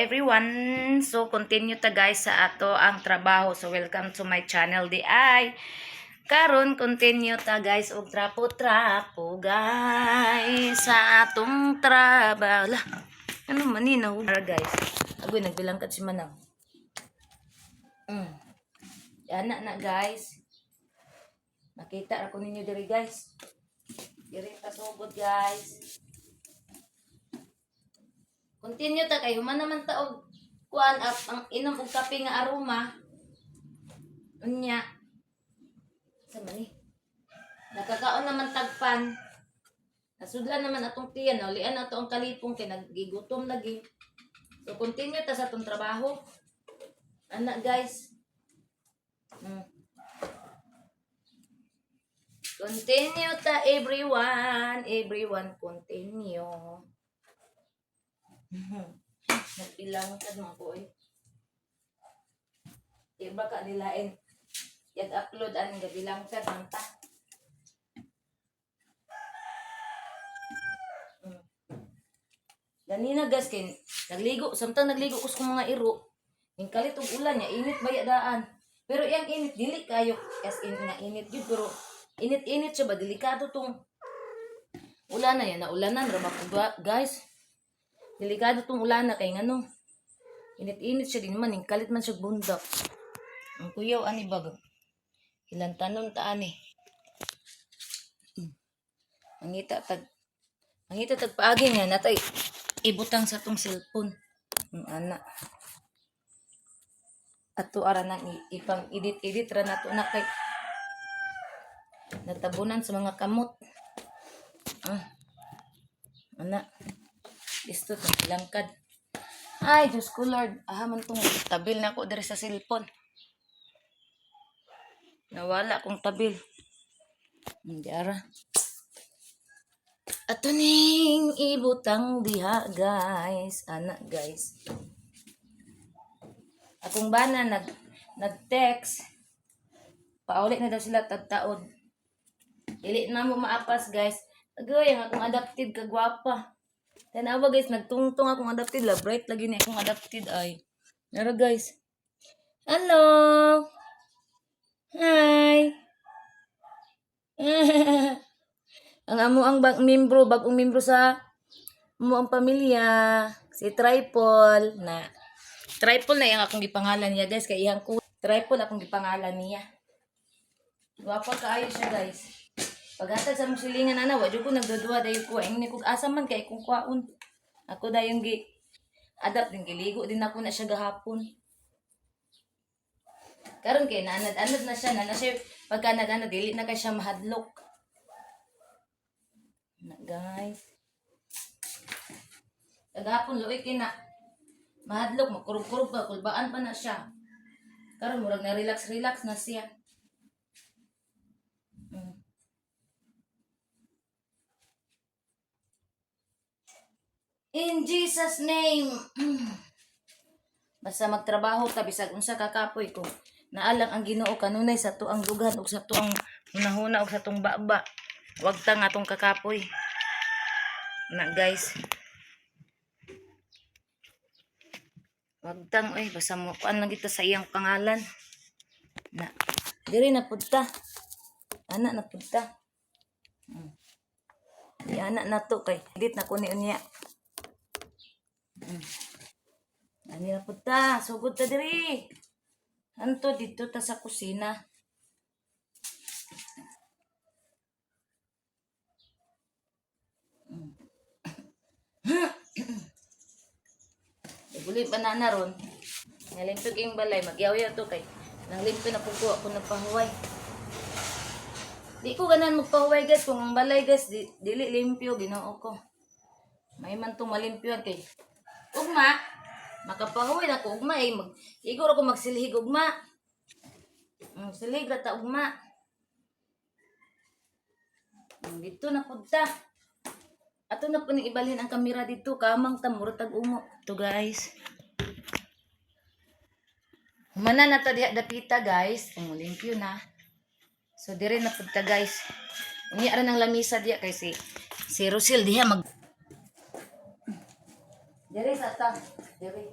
everyone. So continue ta guys sa ato ang trabaho. So welcome to my channel di ay. Karon continue ta guys og trapo-trapo guys sa atong trabaho. Lah, ano man ni na guys. Agoy nagbilang kat si Manang. Yan na guys. Nakita ra ko ninyo diri guys. Diri ta sugod guys. Continue ta kay human naman ta og kuan at ang inom og kape nga aroma. Unya. Sa mani. Nakakaon naman tagpan. Nasudlan naman atong tiyan, no? Lian ato ang kalipong kay nagigutom lagi. So continue ta sa atong trabaho. Anak guys. Continue ta everyone. Everyone continue. Nagbilang ka naman po eh. Iba ka nilain. Yag-upload ang gabilang ka naman ta. Ganina guys, kay nagligo. Samtang nagligo ko sa mga iro. Yung kalit og ulan niya, init ba daan. Pero yung init, dili kayo. As in nga init yun. Pero init-init siya ba? Delikado tong ulan na yan. Naulanan, rama ko ba guys? Delikado tong ulan na kay ngano. Init-init siya din man, kalit man siya bundak. Ang kuyaw ani bag. Ilang tanon ta ani. Mangita tag paagi nga natay ibutang sa tong cellphone. Ana. Ato ara nang ipang edit ra nato na kay natabunan sa mga kamot. Ana. Isto to langkad. Ay, Diyos ko Lord. Man tong tabil na ako dari sa cellphone. Nawala akong tabil. Diara. Ato ning ibutang diha guys. Anak guys. Akong bana nag-text. Paulit na daw sila tagtaod. Dili na mo maapas guys. Agoy, ang akong adapted kagwapa. Tanawa guys, nagtungtong akong adapted. La bright lagi ni akong adapted ay. Nara guys. Hello. Hi. Ang bagong membro sa ang pamilya, si Tripol na yung akong gipangalan niya guys, kay iyang Tripol akong gipangalan niya. Gwapa kaayo siya guys. Paghatag sa mong silingan ana, wa jud ko nagdudua dayon ko ang ni kog asa man kay kung kwaon. Ako dayon gi adapt din giligo din ako na siya gahapon. Karon kay nanad-anad na siya pagka nanad dili na kay siya mahadlok. Na guys. Kagahapon luoy kay na mahadlok makurog-kurog pa kulbaan pa na siya. Karon murag na relax na siya. In Jesus name. Basta magtrabaho ta bisag unsa ka kapoy ko. Naalang ang Ginoo kanunay sa tuang dugan ug sa tuang hunahuna ug sa tuang baba. Wag ta nga tong kakapoy. Na guys. Wag tang basta mo kuan lang kita sa iyang pangalan. Na diri na pudta. Anak na pudta. Di anak na to kay edit na ko ni unya. Ani na pudta, sugod ta diri. Anto dito ta sa kusina. Buli banana ron. Nalimpyo king balay, magyaw-yaw to kay nang limpyo na pugo ako nagpahuway. Di ko ganan magpahuway guys kung ang balay guys dili limpyo Ginoo ko. May man tong malimpyo kay ugma makapahuway na ko ugma igor ako magsilhig ugma. Silhig ra ta ugma. Dito na pudta. Ato na po ibalhin ang kamera dito. Kamang tamuro tag-umo. Ito guys. Humana na ta diha dapita guys. Limpyo na. So dire na pudta guys. Unya ra ng lamisa diha kay si Rosil diha mag Dire sa ta. Dire.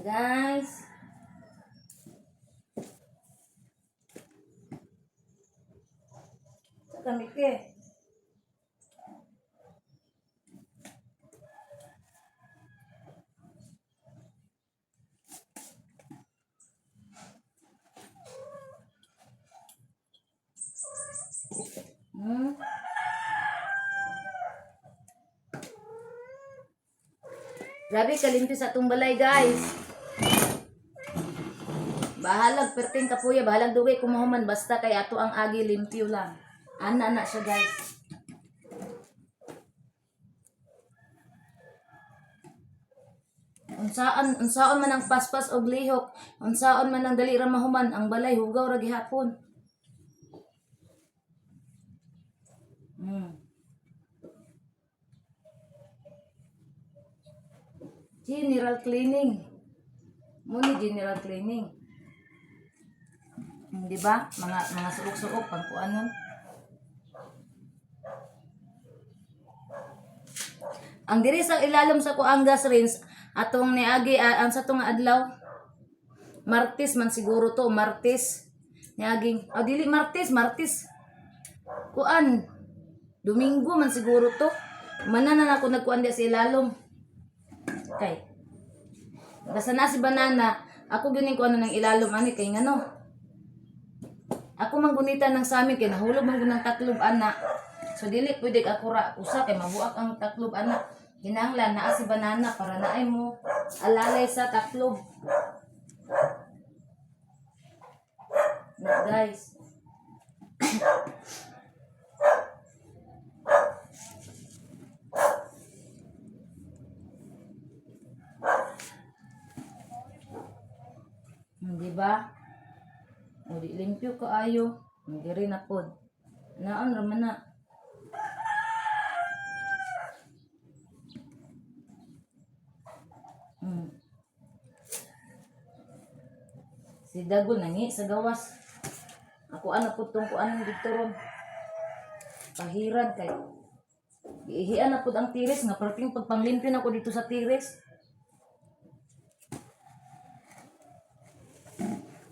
guys. Sa kami ke. Grabe kalimpi sa atong balay guys. Bahalag perting kapuya, bahalag dugay kumahuman basta kay ato ang agi limpyo lang. Ana na siya guys. Unsaon man ang paspas og lihok, unsaon man ang dali ra mahuman, ang balay hugaw ra gihapon. General cleaning. Muni general cleaning. Di ba? Mga suok-suok pagkuanon. Ang diri sa ilalom sa kuang gas rinse atong niagi ang sa tong adlaw. Martes man siguro to, Martes. Niaging, dili Martes. Kuan. Domingo man siguro to. Manana na ako nagkuan di sa ilalom. Okay. Basta na si banana, ako gining ko ano ng ilalom ani kay ngano. Ako manggunitan ng samin kay nahulog man ng tatlob ana. So dili pwede ako ra usa kay mabuak ang tatlob ana. Kinahanglan naa si banana para naay mo alalay sa tatlob. Na guys. Di ba? O di limpyo kaayo. Hindi rin na pod. Naan raman na. Si Dagon nangi sa gawas. Ako ana po tong kuan dito ron. Pahiran kay. Ihian na pod ang tiris nga perting pagpanglimpyo na ko dito sa tiris.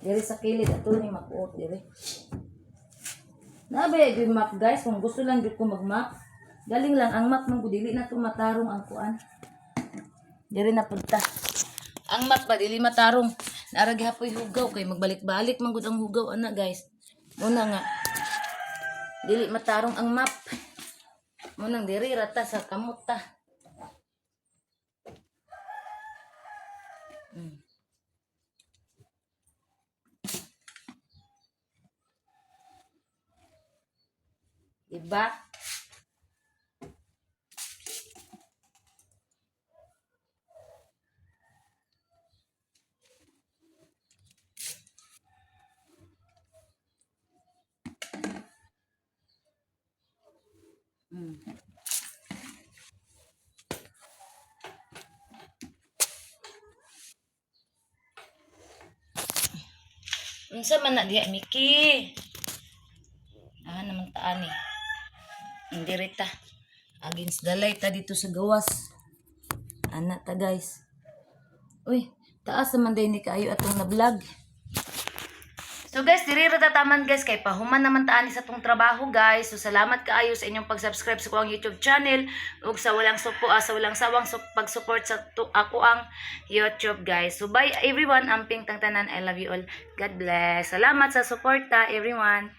Diri sa kilid ato ni makuot diri. Nabay yung map guys, kung gusto lang gyud ko mag-map. Galing lang ang map man ko dili na to matarong ang kuan. Diri na punta. Ang map ba dili matarong. Naara gihapoy hugaw kay magbalik-balik man gud ang hugaw ana guys. Muna nga. Dili matarong ang map. Munang diri rata sa kamot ta. Diba? Unsa man na diya Miki? Naman taan eh. Hindi rita. Against dalay ta dito sa gawas. Ana ta guys. Uy, taas naman din ni kaayo atong na-vlog. So guys, diri ra taman guys kay pahuman naman taan sa tong trabaho guys. So salamat kaayo sa inyong pag-subscribe sa kuang YouTube channel ug sa walang sawang pag-support sa ako ang YouTube guys. So bye everyone, amping tang tanan. I love you all. God bless. Salamat sa suporta everyone.